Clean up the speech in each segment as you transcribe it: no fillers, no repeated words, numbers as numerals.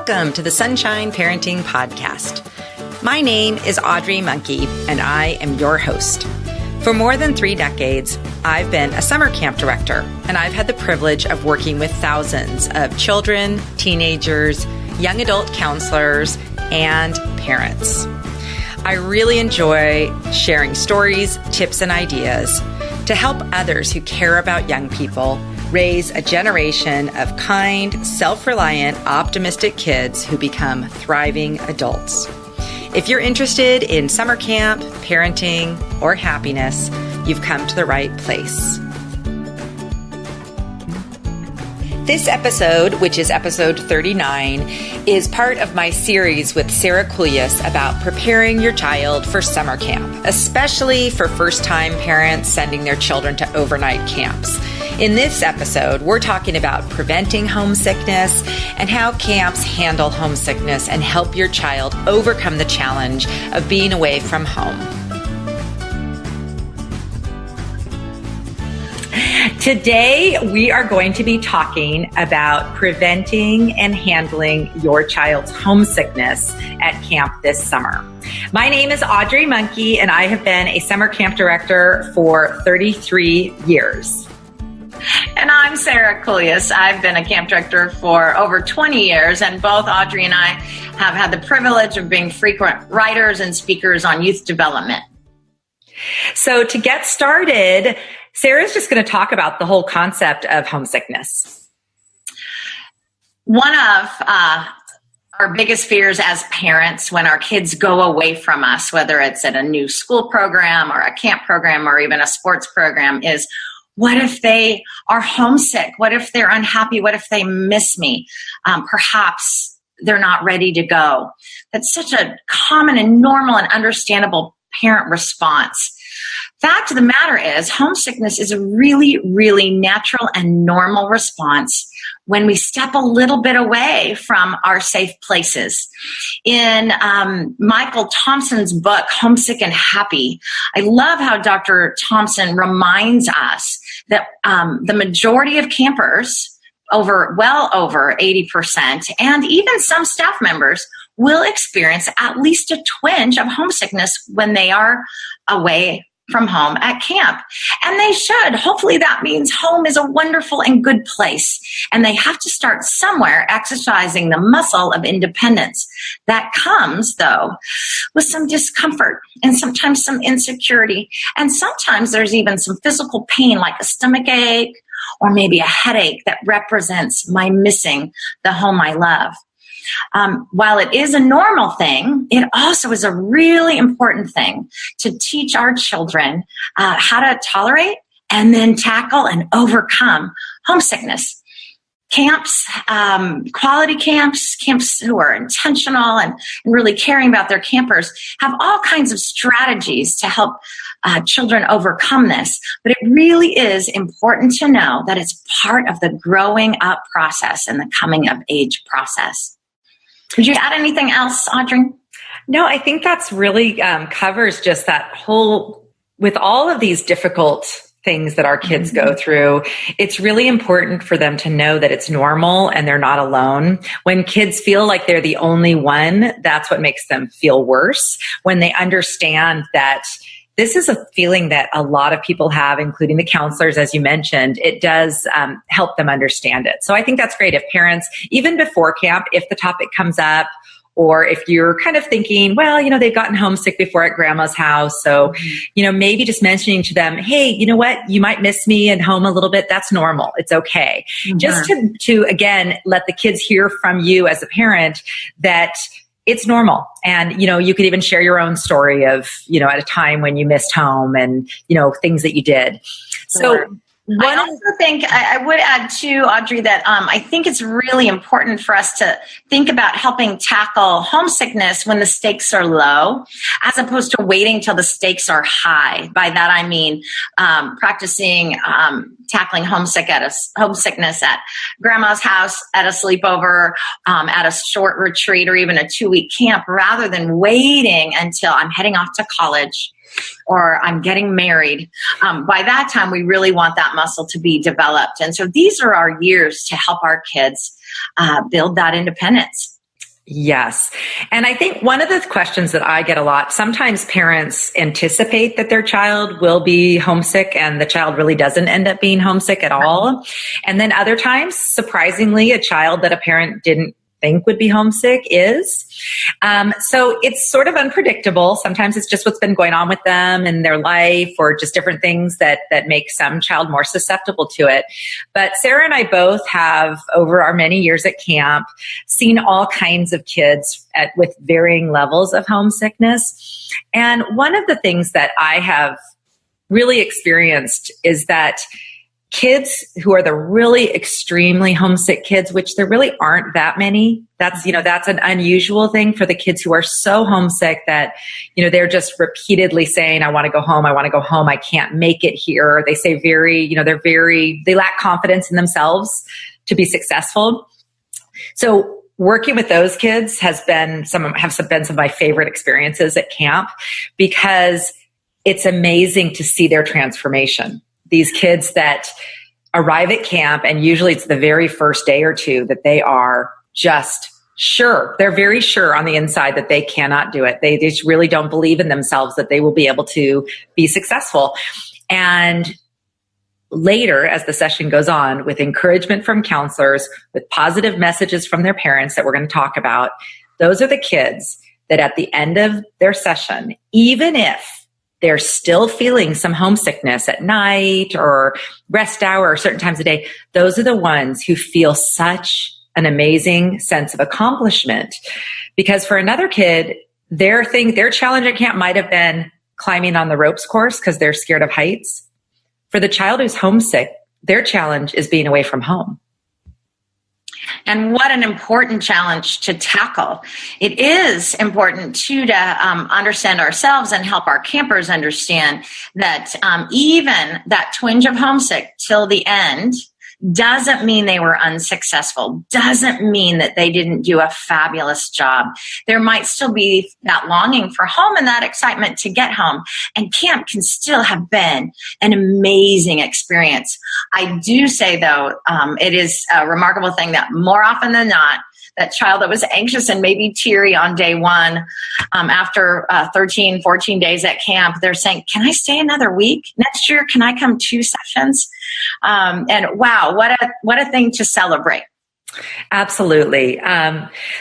Welcome to the Sunshine Parenting Podcast. My name is Audrey Monkey, and I am your host. For more than 3 decades, I've been a summer camp director, and I've had the privilege of working with thousands of children, teenagers, young adult counselors, and parents. I really enjoy sharing stories, tips, and ideas to help others who care about young people raise a generation of kind, self-reliant, optimistic kids who become thriving adults. If you're interested in summer camp, parenting, or happiness, you've come to the right place. This episode, which is episode 39, is part of my series with Sara Kuljis about preparing your child for summer camp, especially for first-time parents sending their children to overnight camps. In this episode, we're talking about preventing homesickness and how camps handle homesickness and help your child overcome the challenge of being away from home. Today, we are going to be talking about preventing and handling your child's homesickness at camp this summer. My name is Audrey Monkey, and I have been a summer camp director for 33 years. And I'm Sara Kuljis. I've been a camp director for over 20 years, and both Audrey and I have had the privilege of being frequent writers and speakers on youth development. So to get started, Sarah's just going to talk about the whole concept of homesickness. One of our biggest fears as parents when our kids go away from us, whether it's at a new school program or a camp program or even a sports program, is what if they are homesick? What if they're unhappy? What if they miss me? Perhaps they're not ready to go. That's such a common and normal and understandable parent response. Fact of the matter is, homesickness is a really, really natural and normal response when we step a little bit away from our safe places. In Michael Thompson's book, Homesick and Happy, I love how Dr. Thompson reminds us that the majority of campers, well over 80%, and even some staff members will experience at least a twinge of homesickness when they are away from home at camp. And they should. Hopefully that means home is a wonderful and good place. And they have to start somewhere exercising the muscle of independence. That comes, though, with some discomfort and sometimes some insecurity. And sometimes there's even some physical pain like a stomach ache or maybe a headache that represents my missing the home I love. While it is a normal thing, it also is a really important thing to teach our children how to tolerate and then tackle and overcome homesickness. Camps, quality camps who are intentional and really caring about their campers have all kinds of strategies to help children overcome this. But it really is important to know that it's part of the growing up process and the coming of age process. Would you add anything else, Audrey? No, I think that's really covers just that whole, with all of these difficult things that our kids go through, it's really important for them to know that it's normal and they're not alone. When kids feel like they're the only one, that's what makes them feel worse. When they understand that this is a feeling that a lot of people have, including the counselors, as you mentioned, it does help them understand it. So I think that's great if parents, even before camp, if the topic comes up, or if you're kind of thinking, well, they've gotten homesick before at grandma's house. So, maybe just mentioning to them, hey, you know what? You might miss me at home a little bit. That's normal. It's okay. Mm-hmm. Just to, again, let the kids hear from you as a parent that it's normal. And, you could even share your own story of, at a time when you missed home and, things that you did. Sure. So I also think I would add too, Audrey, that I think it's really important for us to think about helping tackle homesickness when the stakes are low, as opposed to waiting till the stakes are high. By that I mean practicing tackling homesickness at grandma's house, at a sleepover, at a short retreat, or even a 2-week camp, rather than waiting until I'm heading off to college or I'm getting married. By that time, we really want that muscle to be developed. And so these are our years to help our kids build that independence. Yes. And I think one of the questions that I get a lot, sometimes parents anticipate that their child will be homesick and the child really doesn't end up being homesick at all. And then other times, surprisingly, a child that a parent didn't think would be homesick is. So it's sort of unpredictable. Sometimes it's just what's been going on with them in their life, or just different things that make some child more susceptible to it. But Sarah and I both have, over our many years at camp, seen all kinds of kids with varying levels of homesickness. And one of the things that I have really experienced is that kids who are the really extremely homesick kids, which there really aren't that many. That's an unusual thing for the kids who are so homesick that, they're just repeatedly saying, I want to go home. I want to go home. I can't make it here. They say they lack confidence in themselves to be successful. So working with those kids have been some of my favorite experiences at camp, because it's amazing to see their transformation. These kids that arrive at camp, and usually it's the very first day or two that they are just sure. They're very sure on the inside that they cannot do it. They just really don't believe in themselves that they will be able to be successful. And later, as the session goes on, with encouragement from counselors, with positive messages from their parents that we're going to talk about, those are the kids that at the end of their session, even if they're still feeling some homesickness at night or rest hour or certain times a day, those are the ones who feel such an amazing sense of accomplishment. Because for another kid, their challenge at camp might have been climbing on the ropes course because they're scared of heights. For the child who's homesick, their challenge is being away from home. And what an important challenge to tackle. It is important, too, to understand ourselves and help our campers understand that even that twinge of homesick till the end doesn't mean they were unsuccessful, doesn't mean that they didn't do a fabulous job. There might still be that longing for home and that excitement to get home. And camp can still have been an amazing experience. I do say, though, it is a remarkable thing that more often than not, that child that was anxious and maybe teary on day one, after 13, 14 days at camp, they're saying, can I stay another week next year? Can I come 2 sessions? And wow, what a thing to celebrate. Absolutely.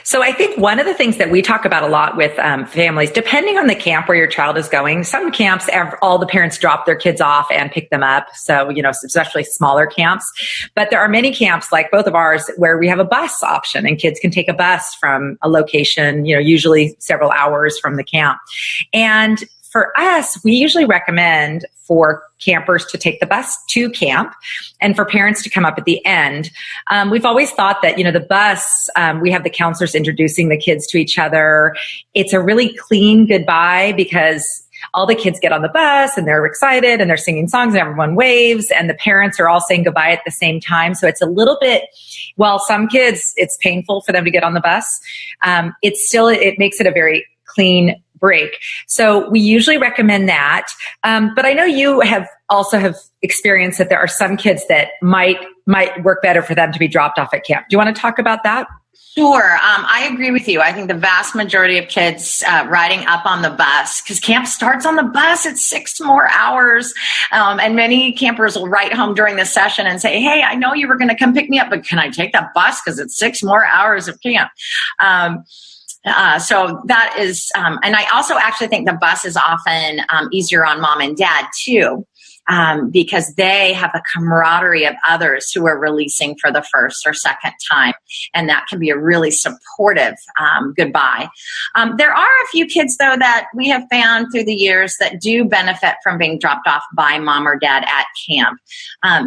So I think one of the things that we talk about a lot with families, depending on the camp where your child is going, some camps, all the parents drop their kids off and pick them up. So, especially smaller camps. But there are many camps like both of ours where we have a bus option and kids can take a bus from a location, usually several hours from the camp. And for us, we usually recommend for campers to take the bus to camp and for parents to come up at the end. We've always thought that, the bus, we have the counselors introducing the kids to each other. It's a really clean goodbye because all the kids get on the bus and they're excited and they're singing songs and everyone waves and the parents are all saying goodbye at the same time. So it's a little bit, while some kids, it's painful for them to get on the bus. It makes it a very clean break. So we usually recommend that. But I know you have experienced that there are some kids that might work better for them to be dropped off at camp. Do you want to talk about that? Sure. I agree with you. I think the vast majority of kids riding up on the bus, because camp starts on the bus, it's 6 more hours. And many campers will write home during the session and say, hey, I know you were going to come pick me up, but can I take that bus? Because it's 6 more hours of camp. So that is, and I also actually think the bus is often easier on mom and dad too, because they have the camaraderie of others who are releasing for the first or second time. And that can be a really supportive goodbye. There are a few kids, though, that we have found through the years that do benefit from being dropped off by mom or dad at camp.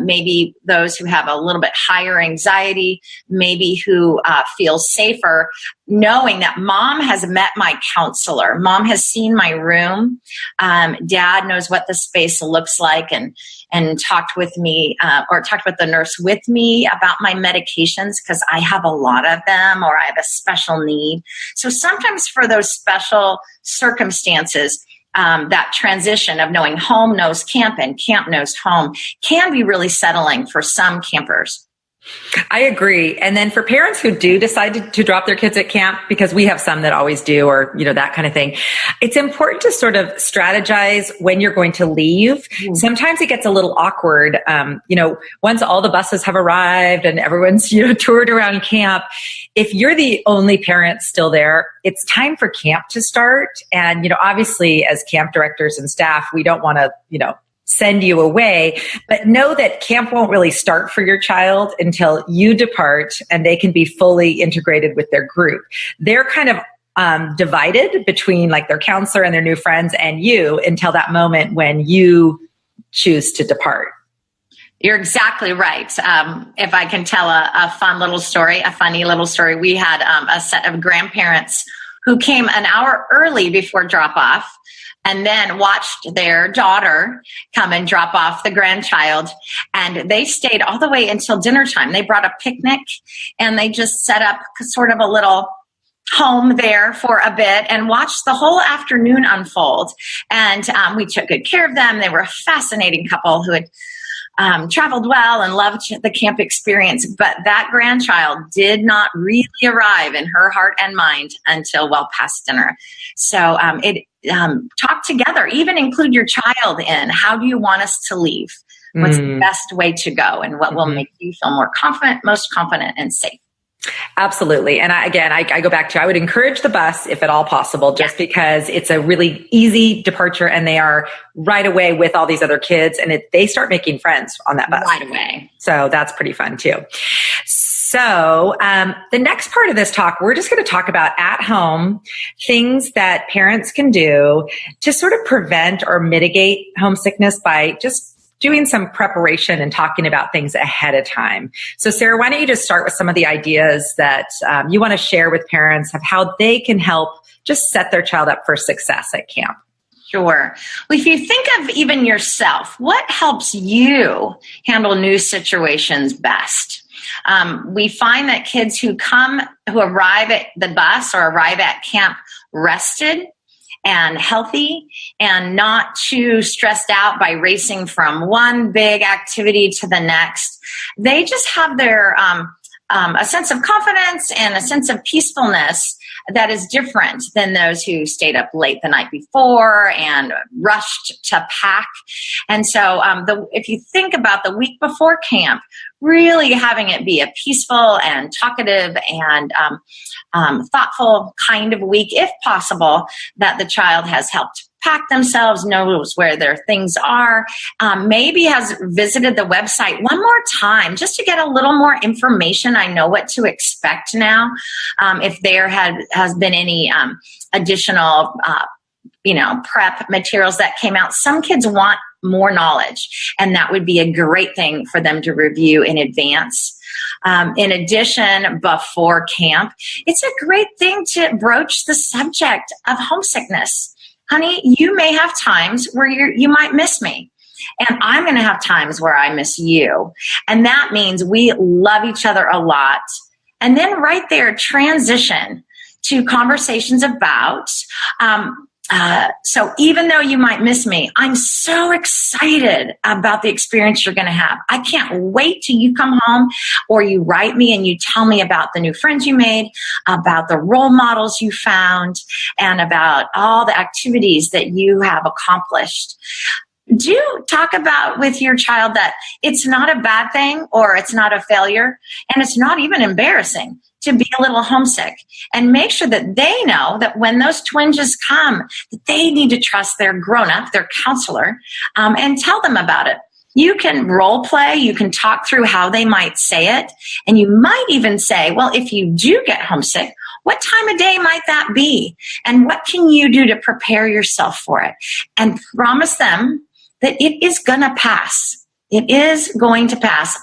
Maybe those who have a little bit higher anxiety, maybe who feel safer knowing that mom has met my counselor, mom has seen my room, dad knows what the space looks like and talked with me or talked with the nurse with me about my medications because I have a lot of them or I have a special need. So sometimes for those special circumstances, that transition of knowing home knows camp and camp knows home can be really settling for some campers. I agree. And then for parents who do decide to drop their kids at camp, because we have some that always do, or, that kind of thing, it's important to sort of strategize when you're going to leave. Sometimes it gets a little awkward. Once all the buses have arrived and everyone's, toured around camp, if you're the only parent still there, it's time for camp to start. And, obviously as camp directors and staff, we don't want to, send you away, but know that camp won't really start for your child until you depart and they can be fully integrated with their group. They're kind of divided between like their counselor and their new friends and you until that moment when you choose to depart. You're exactly right. If I can tell a funny little story, we had a set of grandparents who came an hour early before drop off, and then watched their daughter come and drop off the grandchild. And they stayed all the way until dinner time. They brought a picnic and they just set up sort of a little home there for a bit and watched the whole afternoon unfold. And we took good care of them. They were a fascinating couple who had traveled well and loved the camp experience. But that grandchild did not really arrive in her heart and mind until well past dinner. So talk together, even include your child in. How do you want us to leave? What's the best way to go? And what will make you feel most confident and safe? Absolutely. And I go back to, I would encourage the bus if at all possible, just because it's a really easy departure and they are right away with all these other kids and they start making friends on that bus. Right away. So that's pretty fun too. So the next part of this talk, we're just going to talk about at home things that parents can do to sort of prevent or mitigate homesickness by just doing some preparation and talking about things ahead of time. So Sarah, why don't you just start with some of the ideas that you want to share with parents of how they can help just set their child up for success at camp? Sure. Well, if you think of even yourself, what helps you handle new situations best? We find that kids who arrive at the bus or arrive at camp rested and healthy and not too stressed out by racing from one big activity to the next, they just have their a sense of confidence and a sense of peacefulness that is different than those who stayed up late the night before and rushed to pack. And so if you think about the week before camp, really having it be a peaceful and talkative and thoughtful kind of week, if possible, that the child has helped pack themselves, knows where their things are, maybe has visited the website one more time just to get a little more information. I know what to expect now. If there has been any additional prep materials that came out. Some kids want more knowledge, and that would be a great thing for them to review in advance. In addition, before camp, it's a great thing to broach the subject of homesickness. Honey, you may have times where you might miss me, and I'm going to have times where I miss you. And that means we love each other a lot. And then right there, transition to conversations about, so even though you might miss me, I'm so excited about the experience you're going to have. I can't wait till you come home or you write me and you tell me about the new friends you made, about the role models you found, and about all the activities that you have accomplished. Do talk about with your child that it's not a bad thing or it's not a failure, and it's not even embarrassing to be a little homesick, and make sure that they know that when those twinges come, that they need to trust their grown-up, their counselor, and tell them about it. You can role play, you can talk through how they might say it, and you might even say, well, if you do get homesick, what time of day might that be? And what can you do to prepare yourself for it? And promise them that it is going to pass. It is going to pass,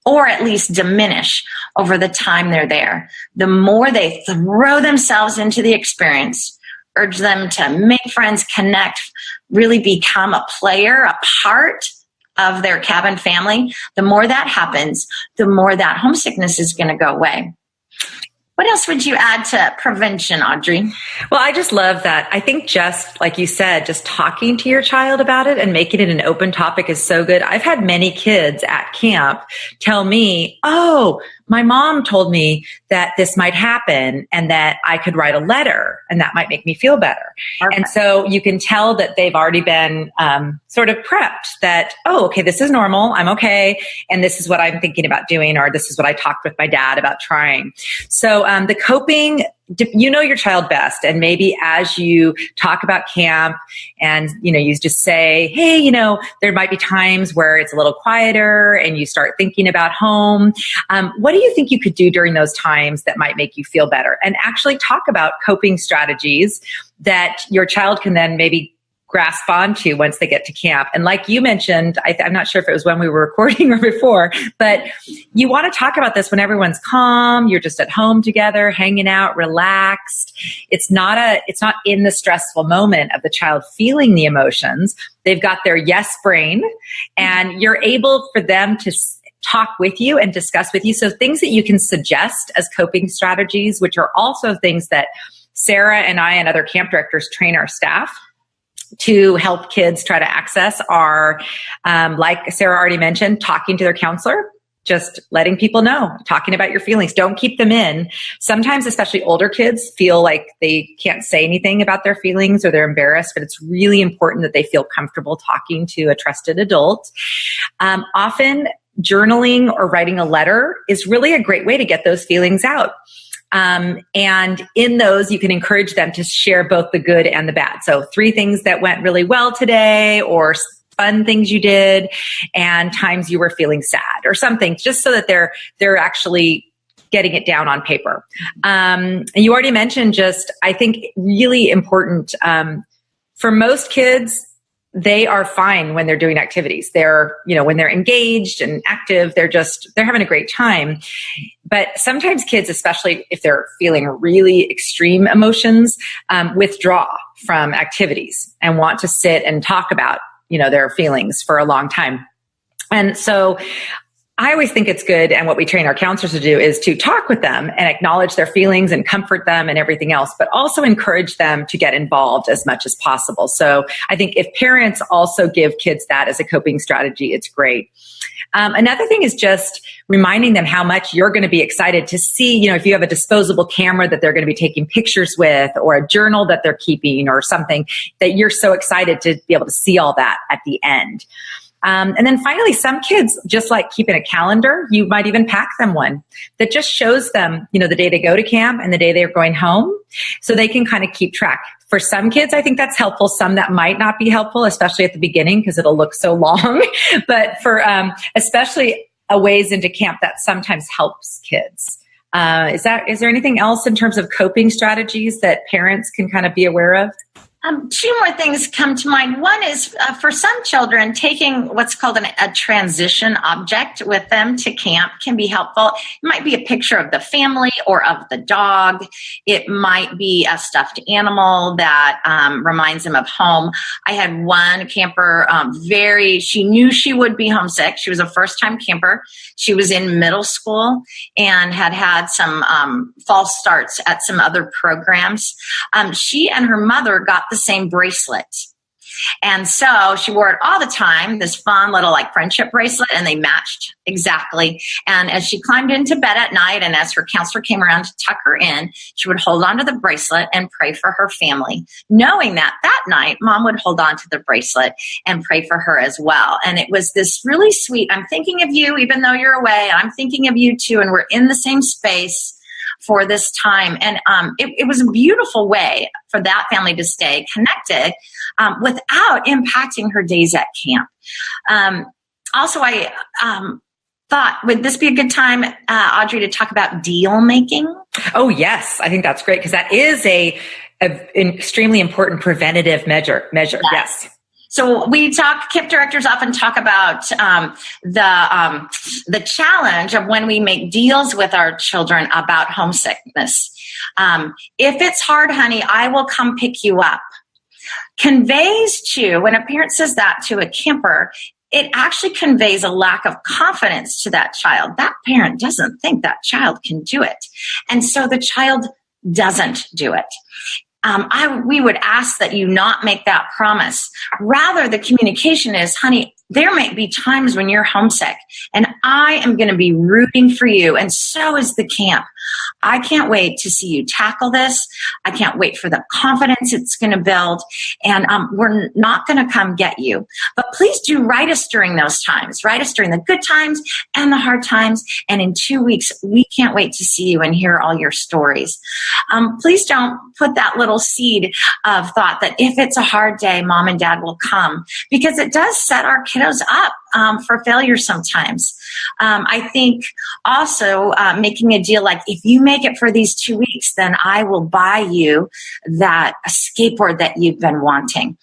or at least diminish over the time they're there. The more they throw themselves into the experience, urge them to make friends, connect, really become a player, a part of their cabin family, the more that happens, the more that homesickness is going to go away. What else would you add to prevention, Audrey? Well, I just love that. I think just like you said, just talking to your child about it and making it an open topic is so good. I've had many kids at camp tell me, oh, my mom told me that this might happen and that I could write a letter and that might make me feel better. Perfect. And so you can tell that they've already been sort of prepped that, oh, okay, this is normal. I'm okay. And this is what I'm thinking about doing, or this is what I talked with my dad about trying. So the coping, you know your child best. And maybe as you talk about camp and, you just say, hey, there might be times where it's a little quieter and you start thinking about home. What do you think you could do during those times that might make you feel better? And actually talk about coping strategies that your child can then maybe grasp onto once they get to camp. And like you mentioned, I'm not sure if it was when we were recording or before, but you want to talk about this when everyone's calm, you're just at home together, hanging out, relaxed. It's not in the stressful moment of the child feeling the emotions. They've got their yes brain and you're able for them to talk with you and discuss with you. So things that you can suggest as coping strategies, which are also things that Sara and I and other camp directors train our staff to help kids try to access, are, like Sara already mentioned, talking to their counselor, just letting people know, talking about your feelings. Don't keep them in. Sometimes, especially older kids, feel like they can't say anything about their feelings or they're embarrassed, but it's really important that they feel comfortable talking to a trusted adult. Often, journaling or writing a letter is really a great way to get those feelings out. And in those, you can encourage them to share both the good and the bad. So 3 things that went really well today, or fun things you did, and times you were feeling sad or something, just so that they're actually getting it down on paper. And you already mentioned I think really important, for most kids, they are fine when they're doing activities. They're, when they're engaged and active, they're having a great time. But sometimes kids, especially if they're feeling really extreme emotions, withdraw from activities and want to sit and talk about, their feelings for a long time. And so I always think it's good, and what we train our counselors to do is to talk with them and acknowledge their feelings and comfort them and everything else, but also encourage them to get involved as much as possible. So I think if parents also give kids that as a coping strategy, it's great. Another thing is just reminding them how much you're going to be excited to see, if you have a disposable camera that they're going to be taking pictures with, or a journal that they're keeping or something, that you're so excited to be able to see all that at the end. And then finally, some kids just like keeping a calendar. You might even pack them one that just shows them, the day they go to camp and the day they're going home, so they can kind of keep track. For some kids, I think that's helpful. Some that might not be helpful, especially at the beginning because it'll look so long. But for especially a ways into camp, that sometimes helps kids. Is there anything else in terms of coping strategies that parents can kind of be aware of? 2 more things come to mind. One is for some children, taking what's called a transition object with them to camp can be helpful. It might be a picture of the family or of the dog. It might be a stuffed animal that reminds them of home. I had one camper, she knew she would be homesick. She was a first-time camper. She was in middle school and had some false starts at some other programs. She and her mother got the same bracelet. And so she wore it all the time, this fun little friendship bracelet, and they matched exactly. And as she climbed into bed at night and as her counselor came around to tuck her in, she would hold on to the bracelet and pray for her family, knowing that night mom would hold on to the bracelet and pray for her as well. And it was this really sweet, I'm thinking of you even though you're away, and I'm thinking of you too, and we're in the same space for this time. And it was a beautiful way for that family to stay connected without impacting her days at camp. Also, I thought, would this be a good time, Audrey, to talk about deal making? Oh, yes. I think that's great because that is an extremely important preventative measure. Yes. So camp directors often talk about the challenge of when we make deals with our children about homesickness. If it's hard, honey, I will come pick you up. Conveys to, when a parent says that to a camper, it actually conveys a lack of confidence to that child. That parent doesn't think that child can do it. And so the child doesn't do it. We would ask that you not make that promise. Rather, the communication is, honey, there might be times when you're homesick, and I am going to be rooting for you, and so is the camp. I can't wait to see you tackle this. I can't wait for the confidence it's going to build, and we're not going to come get you. But please do write us during those times. Write us during the good times and the hard times, and in 2 weeks, we can't wait to see you and hear all your stories. Please don't put that little seed of thought that if it's a hard day, mom and dad will come, because it does set our kiddos up for failure sometimes. I think also making a deal like, if you make it for these 2 weeks, then I will buy you that skateboard that you've been wanting.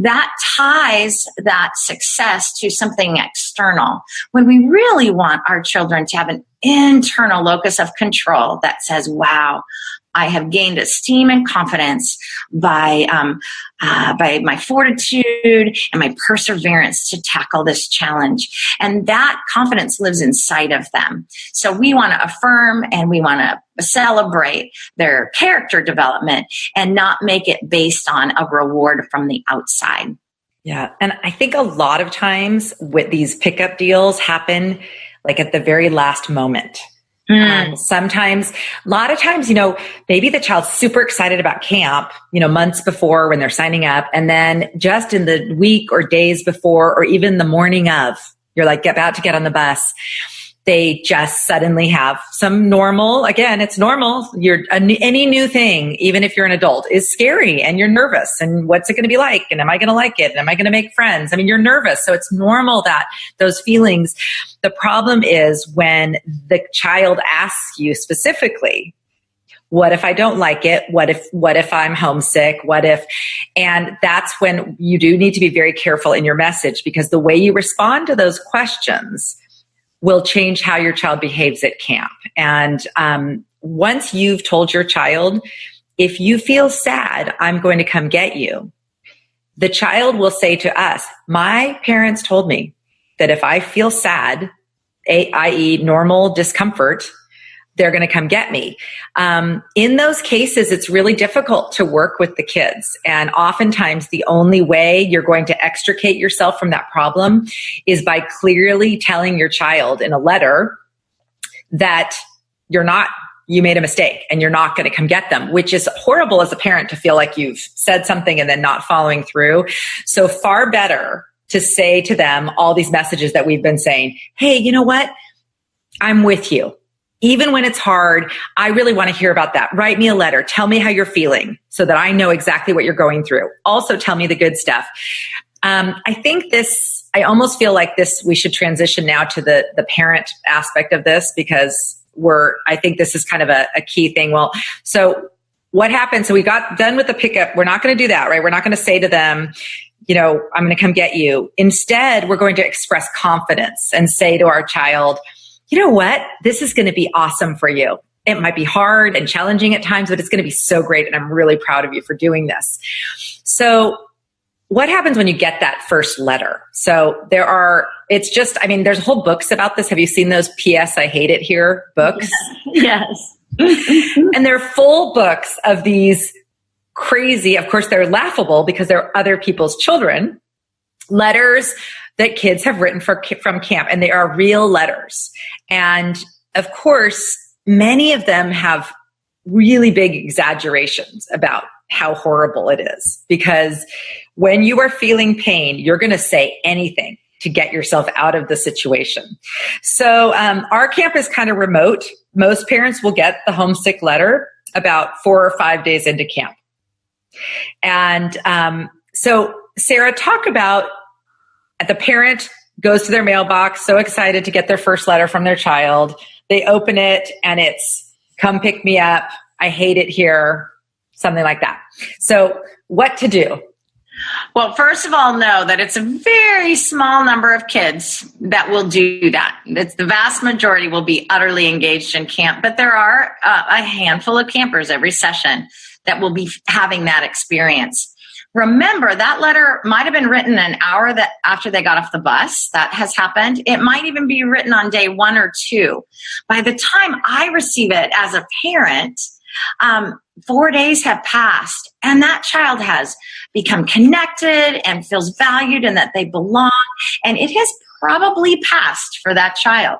That ties that success to something external, when we really want our children to have an internal locus of control that says, wow, I have gained esteem and confidence by my fortitude and my perseverance to tackle this challenge. And that confidence lives inside of them. So we want to affirm and we want to celebrate their character development and not make it based on a reward from the outside. Yeah. And I think a lot of times with these pickup deals happen like at the very last moment. Sometimes, a lot of times, maybe the child's super excited about camp, months before when they're signing up. And then just in the week or days before, or even the morning of, you're like about to get on the bus, they just suddenly have some normal, again, it's normal. Any new thing, even if you're an adult, is scary and you're nervous. And what's it going to be like? And am I going to like it? And am I going to make friends? I mean, you're nervous. So it's normal that those feelings. The problem is when the child asks you specifically, what if I don't like it? What if I'm homesick? And that's when you do need to be very careful in your message, because the way you respond to those questions will change how your child behaves at camp. And once you've told your child, if you feel sad, I'm going to come get you, the child will say to us, my parents told me that if I feel sad, i.e. normal discomfort, they're going to come get me. In those cases, it's really difficult to work with the kids. And oftentimes the only way you're going to extricate yourself from that problem is by clearly telling your child in a letter that you made a mistake and you're not going to come get them, which is horrible as a parent to feel like you've said something and then not following through. So far better to say to them all these messages that we've been saying. Hey, you know what? I'm with you. Even when it's hard, I really want to hear about that. Write me a letter. Tell me how you're feeling so that I know exactly what you're going through. Also tell me the good stuff. I almost feel like we should transition now to the parent aspect of this, because I think this is kind of a key thing. Well, so what happened? So we got done with the pickup. We're not going to do that, right? We're not going to say to them, I'm going to come get you. Instead, we're going to express confidence and say to our child, you know what? This is going to be awesome for you. It might be hard and challenging at times, but it's going to be so great. And I'm really proud of you for doing this. So what happens when you get that first letter? So there's whole books about this. Have you seen those P.S. I hate it here books? Yes. And they're full books of these crazy, of course, they're laughable because they're other people's children, letters that kids have written from camp, and they are real letters. And of course, many of them have really big exaggerations about how horrible it is, because when you are feeling pain, you're going to say anything to get yourself out of the situation. So our camp is kind of remote. Most parents will get the homesick letter about 4 or 5 days into camp. And so Sarah, talk about the parent goes to their mailbox, so excited to get their first letter from their child. They open it and it's, come pick me up. I hate it here. Something like that. So what to do? Well, first of all, know that it's a very small number of kids that will do that. The vast majority will be utterly engaged in camp, but there are a handful of campers every session that will be having that experience. Remember, that letter might have been written an hour after they got off the bus. That has happened. It might even be written on day 1 or 2. By the time I receive it as a parent, 4 days have passed, and that child has become connected and feels valued and that they belong, and it has probably passed for that child.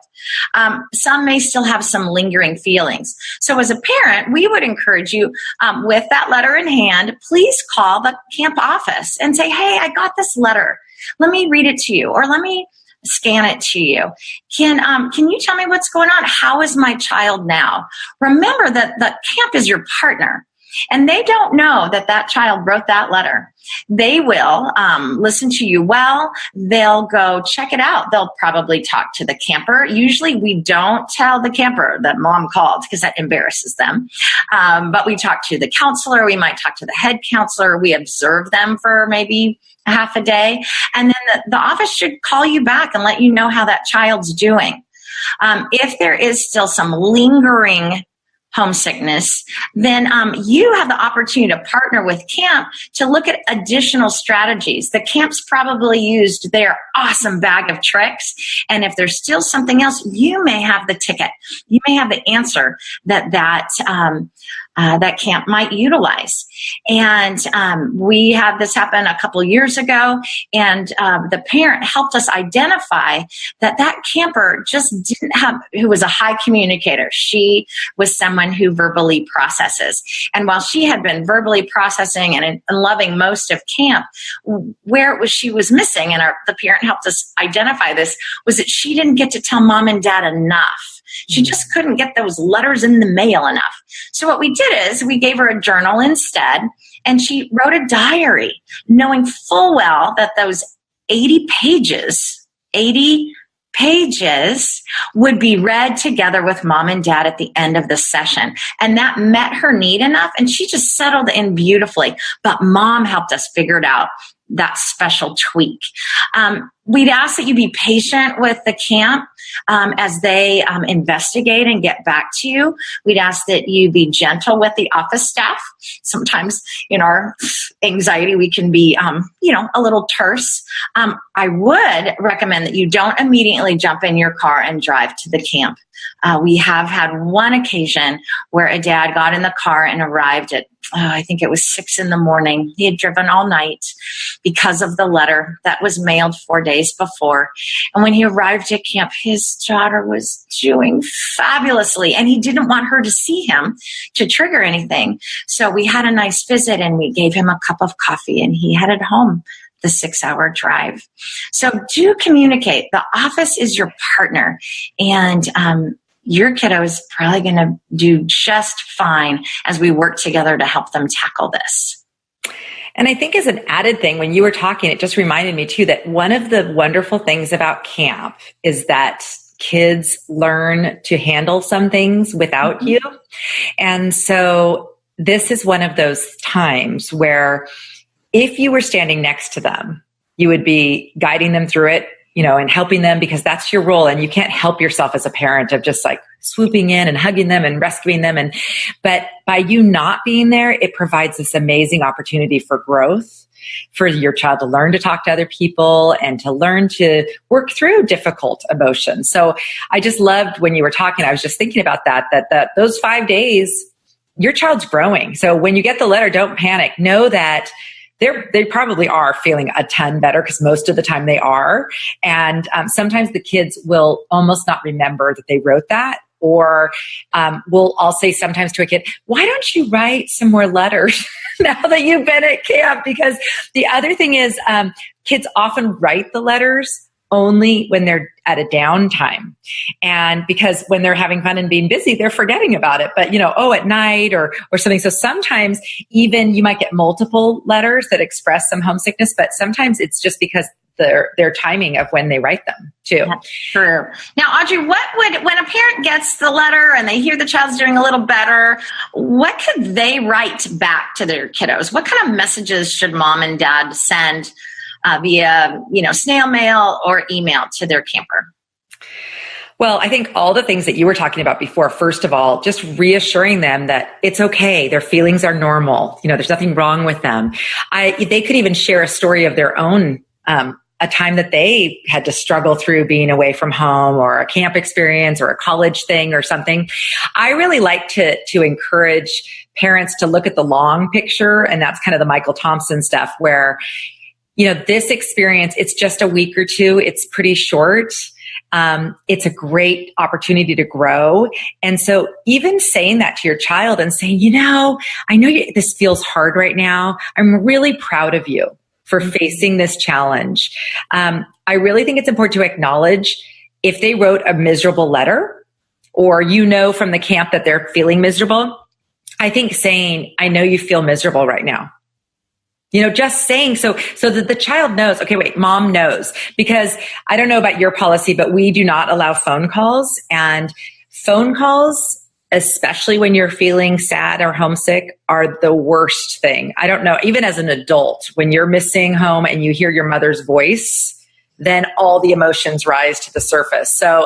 Some may still have some lingering feelings. So as a parent, we would encourage you, with that letter in hand, please call the camp office and say, hey, I got this letter. Let me read it to you, or let me scan it to you. Can you tell me what's going on? How is my child now? Remember that the camp is your partner, and they don't know that that child wrote that letter. They will listen to you well. They'll go check it out. They'll probably talk to the camper. Usually we don't tell the camper that mom called because that embarrasses them. But we talk to the counselor. We might talk to the head counselor. We observe them for maybe a half a day. And then the office should call you back and let you know how that child's doing. If there is still some lingering homesickness, then you have the opportunity to partner with camp to look at additional strategies. The camp's probably used their awesome bag of tricks, and if there's still something else, you may have the ticket. You may have the answer that camp might utilize. And we had this happen a couple years ago, and the parent helped us identify that camper just who was a high communicator. She was someone who verbally processes. And while she had been verbally processing and loving most of camp, where it was she was missing, and the parent helped us identify this, was that she didn't get to tell mom and dad enough. She just couldn't get those letters in the mail enough. So what we did is we gave her a journal instead, and she wrote a diary, knowing full well that those 80 pages would be read together with mom and dad at the end of the session. And that met her need enough, and she just settled in beautifully. But mom helped us figure it out, that special tweak. We'd ask that you be patient with the camp as they investigate and get back to you. We'd ask that you be gentle with the office staff. Sometimes in our anxiety, we can be, a little terse. I would recommend that you don't immediately jump in your car and drive to the camp. We have had one occasion where a dad got in the car and arrived at, I think it was 6 a.m. He had driven all night because of the letter that was mailed 4 days before. And when he arrived at camp, his daughter was doing fabulously, and he didn't want her to see him to trigger anything. So we had a nice visit, and we gave him a cup of coffee, and he headed home the 6-hour drive. So do communicate. The office is your partner, and your kiddo is probably going to do just fine as we work together to help them tackle this. And I think as an added thing, when you were talking, it just reminded me too that one of the wonderful things about camp is that kids learn to handle some things without you. And so this is one of those times where if you were standing next to them, you would be guiding them through it, and helping them, because that's your role. And you can't help yourself as a parent of just like swooping in and hugging them and rescuing them. But by you not being there, it provides this amazing opportunity for growth, for your child to learn to talk to other people and to learn to work through difficult emotions. So I just loved when you were talking, I was just thinking about that those 5 days, your child's growing. So when you get the letter, don't panic. Know that they probably are feeling a ton better, because most of the time they are. And sometimes the kids will almost not remember that they wrote that. Or I'll say sometimes to a kid, why don't you write some more letters now that you've been at camp? Because the other thing is kids often write the letters only when they're at a downtime. And because when they're having fun and being busy, they're forgetting about it. But, at night or something. So sometimes even you might get multiple letters that express some homesickness, but sometimes it's just because their timing of when they write them too. That's true. Now, Audrey, when a parent gets the letter and they hear the child's doing a little better, what could they write back to their kiddos? What kind of messages should mom and dad send via, snail mail or email to their camper? Well, I think all the things that you were talking about before, first of all, just reassuring them that it's okay. Their feelings are normal. There's nothing wrong with them. They could even share a story of their own, a time that they had to struggle through being away from home, or a camp experience or a college thing or something. I really like to encourage parents to look at the long picture. And that's kind of the Michael Thompson stuff where, this experience, it's just a week or two. It's pretty short. It's a great opportunity to grow. And so even saying that to your child and saying, I know this feels hard right now. I'm really proud of you for facing this challenge. I really think it's important to acknowledge if they wrote a miserable letter, or from the camp that they're feeling miserable. I think saying, I know you feel miserable right now. Just saying so that the child knows, okay, wait, mom knows. Because I don't know about your policy, but we do not allow phone calls. And phone calls, especially when you're feeling sad or homesick, are the worst thing. I don't know, even as an adult, when you're missing home and you hear your mother's voice, then all the emotions rise to the surface. So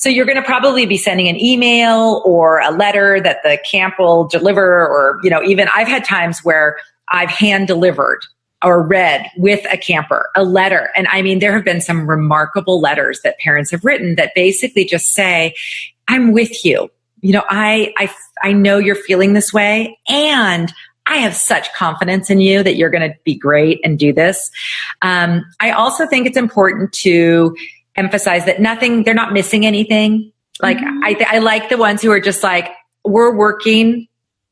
you're going to probably be sending an email or a letter that the camp will deliver, or, even I've had times where I've hand delivered or read with a camper a letter. And I mean, there have been some remarkable letters that parents have written that basically just say, I'm with you. I know you're feeling this way, and I have such confidence in you that you're going to be great and do this. I also think it's important to emphasize that they're not missing anything. Like, I like the ones who are just like, we're working.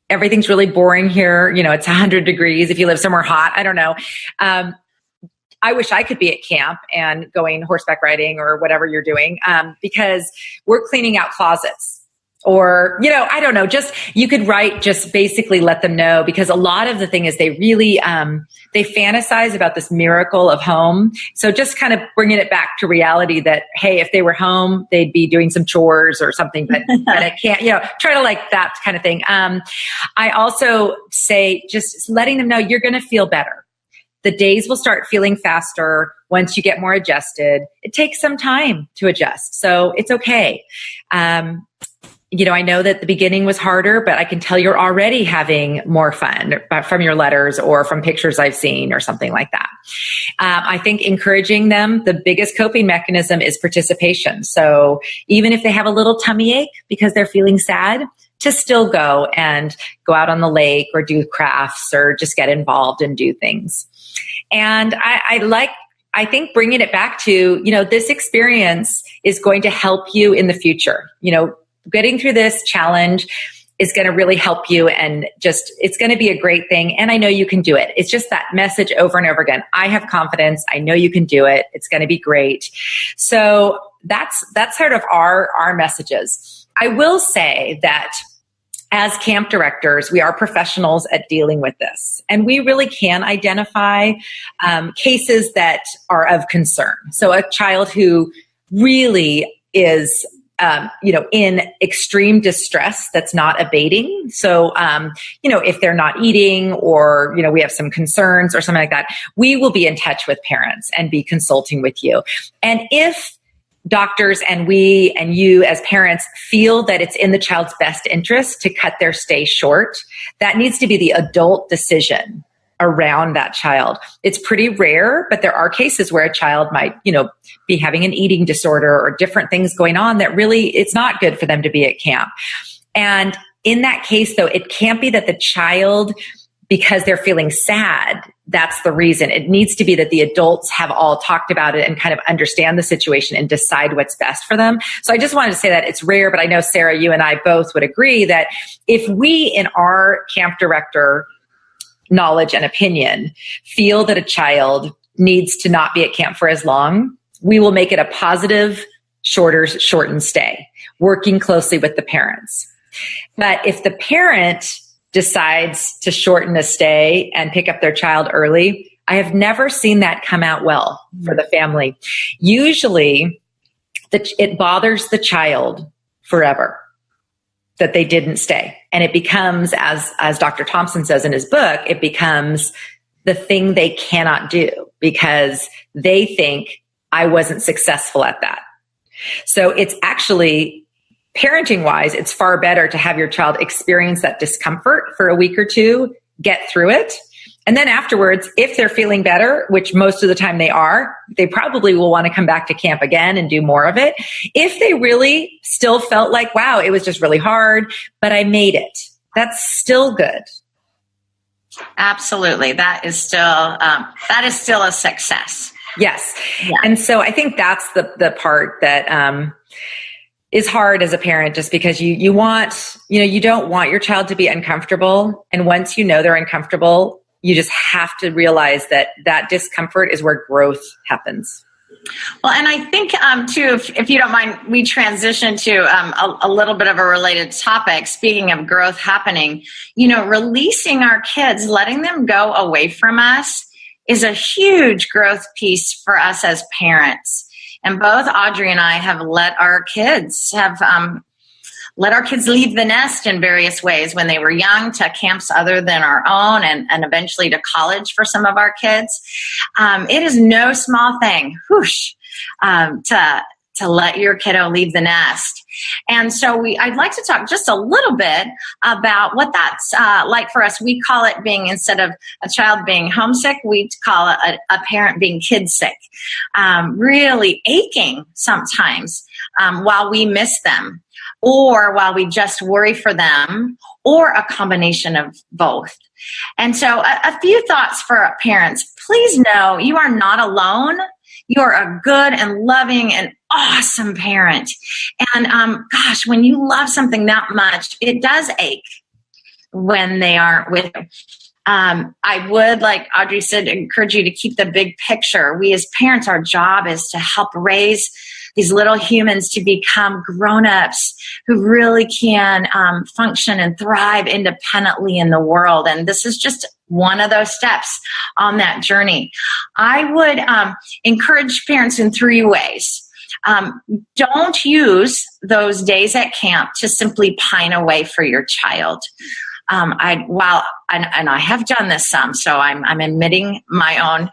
Everything's really boring here. It's 100 degrees. If you live somewhere hot, I don't know. I wish I could be at camp and going horseback riding or whatever you're doing, because we're cleaning out closets. Or, I don't know, just, you could write, just basically let them know, because a lot of the thing is they really, they fantasize about this miracle of home. So just kind of bringing it back to reality that, hey, if they were home, they'd be doing some chores or something, but it can't, try to like that kind of thing. I also say, just letting them know you're going to feel better. The days will start feeling faster once you get more adjusted. It takes some time to adjust, so it's okay. I know that the beginning was harder, but I can tell you're already having more fun from your letters or from pictures I've seen or something like that. I think encouraging them, the biggest coping mechanism is participation. So even if they have a little tummy ache because they're feeling sad, to still go out on the lake or do crafts or just get involved and do things. And I think bringing it back to, this experience is going to help you in the future. Getting through this challenge is going to really help you, and it's going to be a great thing. And I know you can do it. It's just that message over and over again. I have confidence. I know you can do it. It's going to be great. So that's sort of our messages. I will say that as camp directors, we are professionals at dealing with this, and we really can identify cases that are of concern. So a child who really is in extreme distress that's not abating. So, if they're not eating, or, we have some concerns or something like that, we will be in touch with parents and be consulting with you. And if doctors and we and you as parents feel that it's in the child's best interest to cut their stay short, that needs to be the adult decision around that child. It's pretty rare, but there are cases where a child might, be having an eating disorder or different things going on that really, it's not good for them to be at camp. And in that case, though, it can't be that the child, because they're feeling sad, that's the reason. It needs to be that the adults have all talked about it and kind of understand the situation and decide what's best for them. So I just wanted to say that it's rare, but I know, Sarah, you and I both would agree that if we in our camp director knowledge and opinion feel that a child needs to not be at camp for as long, we will make it a positive, shortened stay, working closely with the parents. But if the parent decides to shorten a stay and pick up their child early, I have never seen that come out well for the family. Usually, it bothers the child forever that they didn't stay. And it becomes, as Dr. Thompson says in his book, it becomes the thing they cannot do because they think, I wasn't successful at that. So it's actually, parenting wise, it's far better to have your child experience that discomfort for a week or two, get through it. And then afterwards, if they're feeling better, which most of the time they are, they probably will want to come back to camp again and do more of it. If they really still felt like, wow, it was just really hard, but I made it, that's still good. Absolutely. That is still a success. Yes. Yeah. And so I think that's the part that is hard as a parent, just because you want, you don't want your child to be uncomfortable. And once you know they're uncomfortable, you just have to realize that discomfort is where growth happens. Well, and I think, too, if you don't mind, we transition to a little bit of a related topic. Speaking of growth happening, releasing our kids, letting them go away from us is a huge growth piece for us as parents. And both Audrey and I have let our kids leave the nest in various ways when they were young, to camps other than our own, and eventually to college for some of our kids. It is no small thing, to let your kiddo leave the nest. And so I'd like to talk just a little bit about what that's like for us. We call it being, instead of a child being homesick, we call it a parent being kid sick, really aching sometimes while we miss them, or while we just worry for them, or a combination of both. And so a few thoughts for parents. Please know you are not alone. You're a good and loving and awesome parent. And when you love something that much, it does ache when they aren't with you. I would, like Audrey said, encourage you to keep the big picture. We as parents, our job is to help raise these little humans to become grown-ups who really can function and thrive independently in the world. And this is just one of those steps on that journey. I would encourage parents in 3 ways. Don't use those days at camp to simply pine away for your child. I have done this some, so I'm admitting my own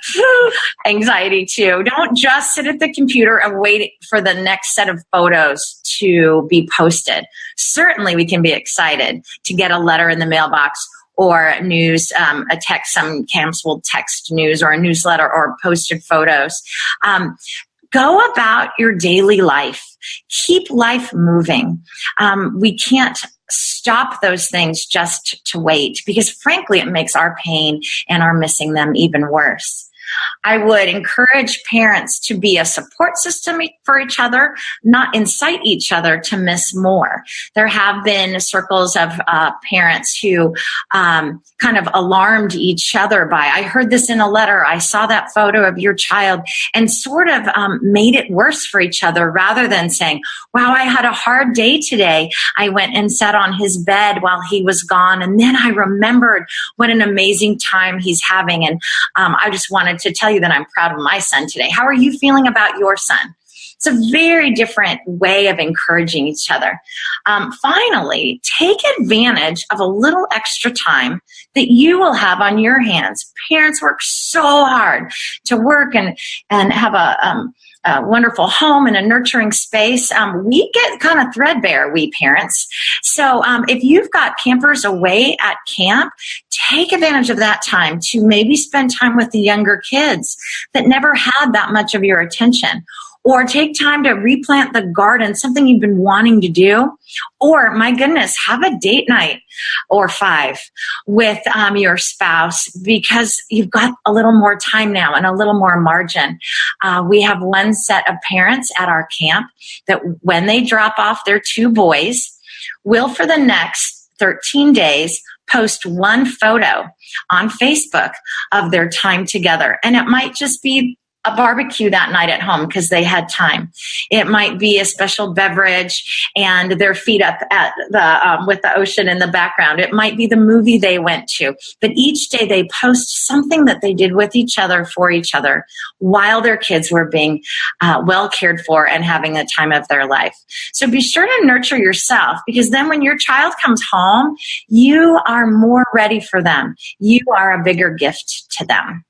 anxiety too. Don't just sit at the computer and wait for the next set of photos to be posted. Certainly we can be excited to get a letter in the mailbox or news, a text. Some camps will text news or a newsletter or posted photos. Go about your daily life. Keep life moving. We can't stop those things just to wait, because frankly, it makes our pain and our missing them even worse. I would encourage parents to be a support system for each other, not incite each other to miss more. There have been circles of parents who kind of alarmed each other by, I heard this in a letter, I saw that photo of your child, and sort of made it worse for each other, rather than saying, wow, I had a hard day today. I went and sat on his bed while he was gone, and then I remembered what an amazing time he's having, and I just wanted to tell you that I'm proud of my son today. How are you feeling about your son? It's a very different way of encouraging each other. Finally, take advantage of a little extra time that you will have on your hands. Parents work so hard to work and have a wonderful home and a nurturing space. We get kind of threadbare, we parents. So if you've got campers away at camp, take advantage of that time to maybe spend time with the younger kids that never had that much of your attention. Or take time to replant the garden, something you've been wanting to do. Or, my goodness, have a date night or 5 with your spouse, because you've got a little more time now and a little more margin. We have one set of parents at our camp that when they drop off their 2 boys, will for the next 13 days post one photo on Facebook of their time together. And it might just be a barbecue that night at home because they had time. It might be a special beverage and their feet up at the with the ocean in the background. It might be the movie they went to. But each day they post something that they did with each other, for each other, while their kids were being well cared for and having the time of their life. So be sure to nurture yourself, because then when your child comes home, you are more ready for them. You are a bigger gift to them.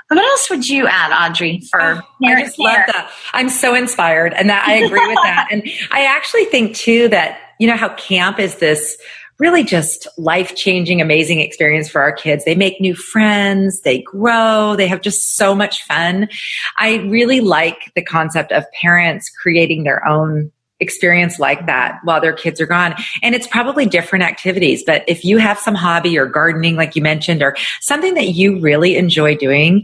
What else would you add, Audrey, for I just love that. I'm so inspired, and that I agree with that. And I actually think too that, how camp is this really just life-changing, amazing experience for our kids. They make new friends, they grow, they have just so much fun. I really like the concept of parents creating their own experience like that while their kids are gone. And it's probably different activities, but if you have some hobby or gardening, like you mentioned, or something that you really enjoy doing,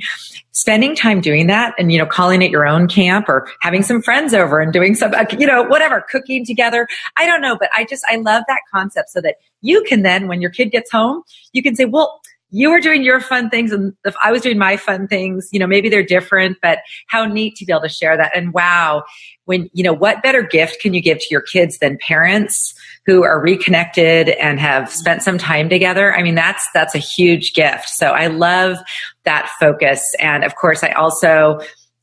spending time doing that and, calling it your own camp, or having some friends over and doing some, whatever, cooking together. I don't know, but I love that concept, so that you can then, when your kid gets home, you can say, well, you were doing your fun things and if I was doing my fun things, maybe they're different, but how neat to be able to share that. And wow, when, what better gift can you give to your kids than parents who are reconnected and have spent some time together? I mean, that's a huge gift. So I love that focus. And of course, I also,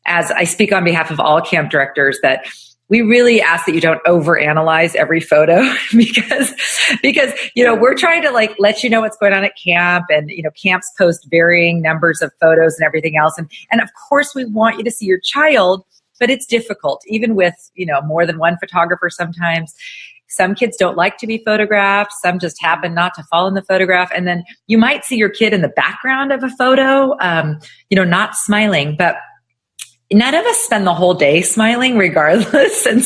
as I speak on behalf of all camp directors, that we really ask that you don't overanalyze every photo because we're trying to let you know what's going on at camp, and camps post varying numbers of photos and everything else, and of course we want you to see your child, but it's difficult even with more than one photographer. Sometimes some kids don't like to be photographed, some just happen not to fall in the photograph, and then you might see your kid in the background of a photo, not smiling, but none of us spend the whole day smiling regardless. And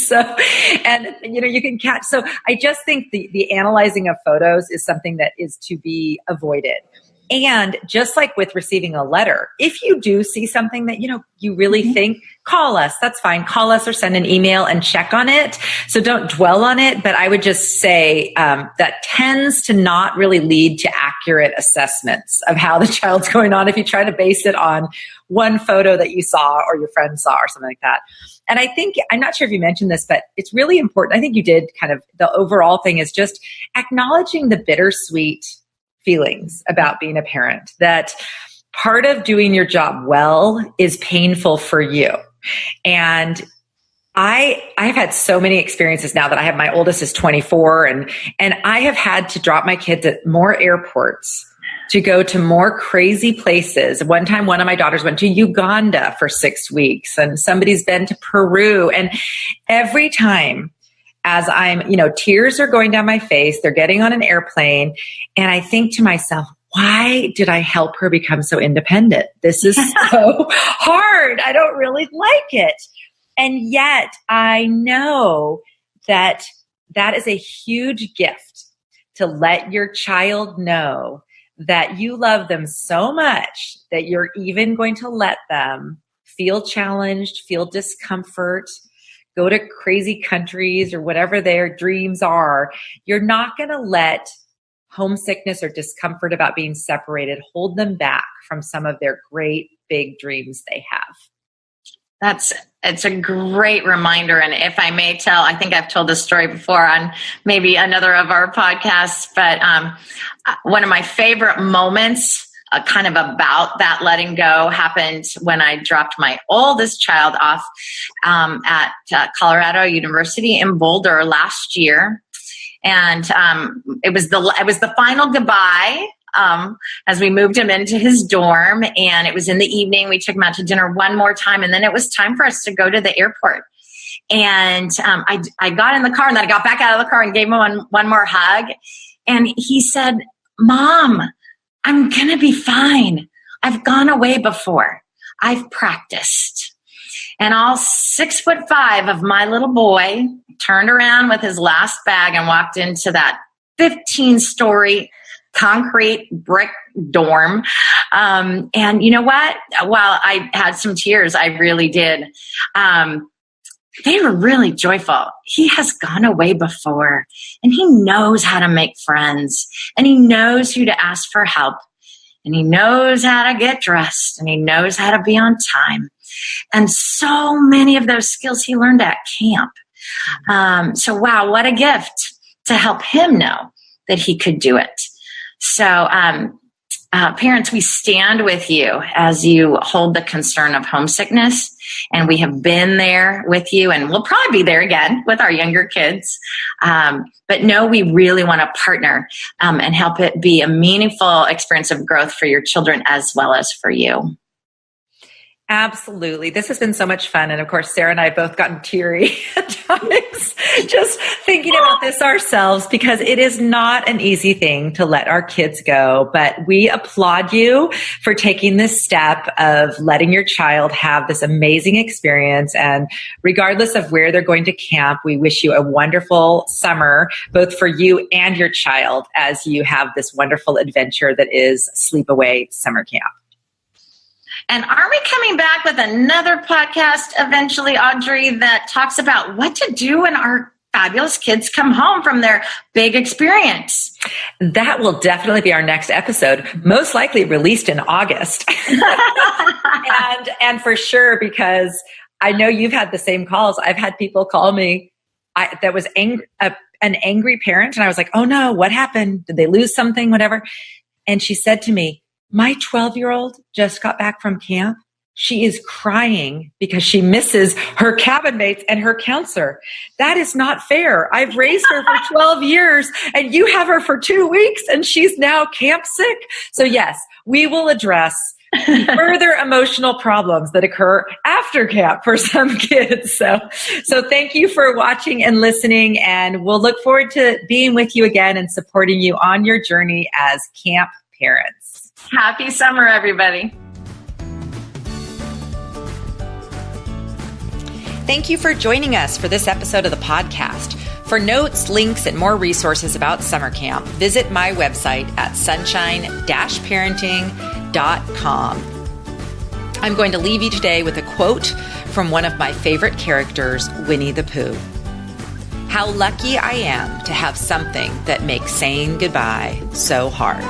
you can catch. So I just think the analyzing of photos is something that is to be avoided. And just like with receiving a letter, if you do see something that, you really think, call us, that's fine. Call us or send an email and check on it. So don't dwell on it. But I would just say that tends to not really lead to accurate assessments of how the child's going on if you try to base it on one photo that you saw or your friend saw or something like that. And I think, I'm not sure if you mentioned this, but it's really important. I think you did. Kind of the overall thing is just acknowledging the bittersweet feelings about being a parent, that part of doing your job well is painful for you. And I've had so many experiences now that I have, my oldest is 24, and I have had to drop my kids at more airports to go to more crazy places. One time, one of my daughters went to Uganda for 6 weeks, and somebody's been to Peru. And every time, as I'm, tears are going down my face, they're getting on an airplane, and I think to myself, why did I help her become so independent? This is so hard. I don't really like it. And yet I know that that is a huge gift, to let your child know that you love them so much that you're even going to let them feel challenged, feel discomfort, go to crazy countries or whatever their dreams are. You're not going to let homesickness or discomfort about being separated hold them back from some of their great big dreams they have. It's a great reminder. And if I may tell, I think I've told this story before on maybe another of our podcasts, but one of my favorite moments kind of about that letting go happened when I dropped my oldest child off at Colorado University in Boulder last year. And it was the final goodbye as we moved him into his dorm, and it was in the evening. We took him out to dinner one more time, and then it was time for us to go to the airport. And I got in the car, and then I got back out of the car and gave him one more hug. And he said, "Mom, I'm going to be fine. I've gone away before. I've practiced." And all 6'5" of my little boy turned around with his last bag and walked into that 15-story concrete brick dorm. And you know what? While I had some tears, I really did. They were really joyful. He has gone away before, and he knows how to make friends, and he knows who to ask for help, and he knows how to get dressed, and he knows how to be on time. And so many of those skills he learned at camp. So wow, what a gift to help him know that he could do it. So parents, we stand with you as you hold the concern of homesickness, and we have been there with you, and we'll probably be there again with our younger kids. But no, we really want to partner and help it be a meaningful experience of growth for your children as well as for you. Absolutely. This has been so much fun. And of course, Sarah and I have both gotten teary at times just thinking about this ourselves, because it is not an easy thing to let our kids go. But we applaud you for taking this step of letting your child have this amazing experience. And regardless of where they're going to camp, we wish you a wonderful summer, both for you and your child, as you have this wonderful adventure that is Sleepaway Summer Camp. And are we coming back with another podcast eventually, Audrey, that talks about what to do when our fabulous kids come home from their big experience? That will definitely be our next episode, most likely released in August. and for sure, because I know you've had the same calls. I've had people call me that was an angry parent. And I was like, oh no, what happened? Did they lose something? Whatever. And she said to me, my 12-year-old just got back from camp. She is crying because she misses her cabin mates and her counselor. That is not fair. I've raised her for 12 years and you have her for 2 weeks and she's now camp sick. So yes, we will address further emotional problems that occur after camp for some kids. So thank you for watching and listening, and we'll look forward to being with you again and supporting you on your journey as camp parents. Happy summer, everybody. Thank you for joining us for this episode of the podcast. For notes, links, and more resources about summer camp, visit my website at sunshine-parenting.com. I'm going to leave you today with a quote from one of my favorite characters, Winnie the Pooh. How lucky I am to have something that makes saying goodbye so hard.